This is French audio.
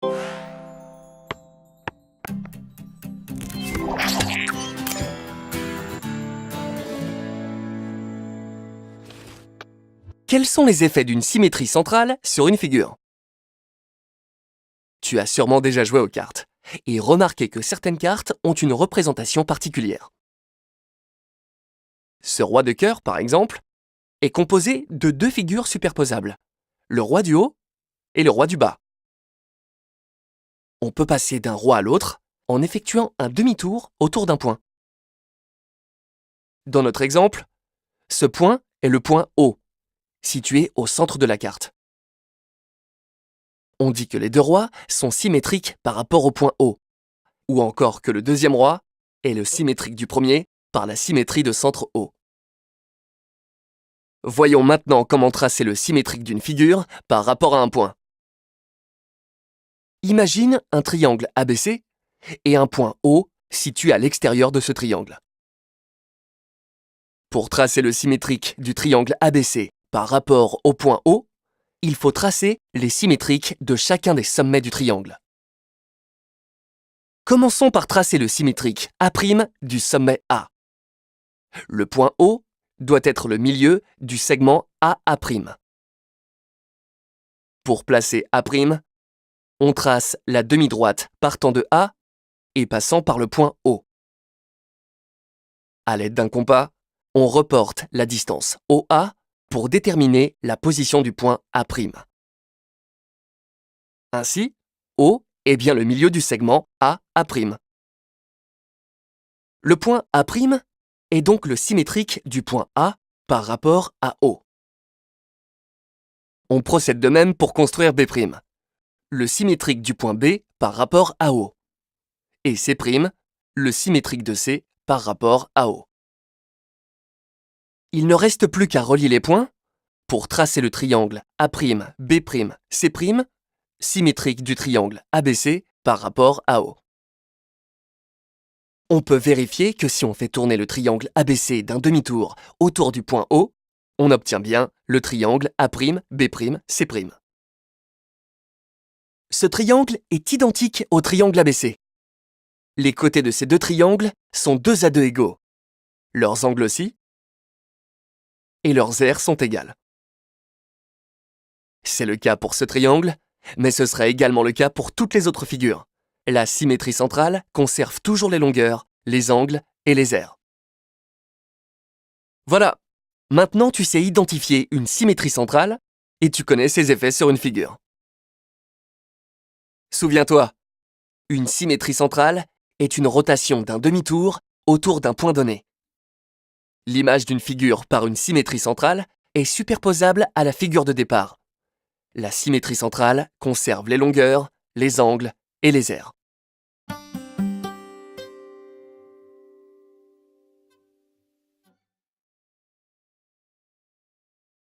Quels sont les effets d'une symétrie centrale sur une figure? Tu as sûrement déjà joué aux cartes et remarqué que certaines cartes ont une représentation particulière. Ce roi de cœur, par exemple, est composé de deux figures superposables, le roi du haut et le roi du bas. On peut passer d'un roi à l'autre en effectuant un demi-tour autour d'un point. Dans notre exemple, ce point est le point haut, situé au centre de la carte. On dit que les deux rois sont symétriques par rapport au point haut, ou encore que le deuxième roi est le symétrique du premier par la symétrie de centre haut. Voyons maintenant comment tracer le symétrique d'une figure par rapport à un point. Imagine un triangle ABC et un point haut situé à l'extérieur de ce triangle. Pour tracer le symétrique du triangle ABC par rapport au point haut, il faut tracer les symétriques de chacun des sommets du triangle. Commençons par tracer le symétrique A' du sommet A. Le point haut doit être le milieu du segment AA'. Pour placer A', on trace la demi-droite partant de A et passant par le point haut. À l'aide d'un compas, on reporte la distance OA pour déterminer la position du point A'. Ainsi, O est bien le milieu du segment AA'. Le point A' est donc le symétrique du point A par rapport à O. On procède de même pour construire B', le symétrique du point B par rapport à O, et C', le symétrique de C par rapport à O. Il ne reste plus qu'à relier les points pour tracer le triangle A'B', C', symétrique du triangle ABC par rapport à O. On peut vérifier que si on fait tourner le triangle ABC d'un demi-tour autour du point O, on obtient bien le triangle A'B', C'. Ce triangle est identique au triangle ABC. Les côtés de ces deux triangles sont 2 à 2 égaux. Leurs angles aussi, et leurs aires sont égales. C'est le cas pour ce triangle, mais ce serait également le cas pour toutes les autres figures. La symétrie centrale conserve toujours les longueurs, les angles et les aires. Voilà, maintenant tu sais identifier une symétrie centrale et tu connais ses effets sur une figure. Souviens-toi, une symétrie centrale est une rotation d'un demi-tour autour d'un point donné. L'image d'une figure par une symétrie centrale est superposable à la figure de départ. La symétrie centrale conserve les longueurs, les angles et les aires.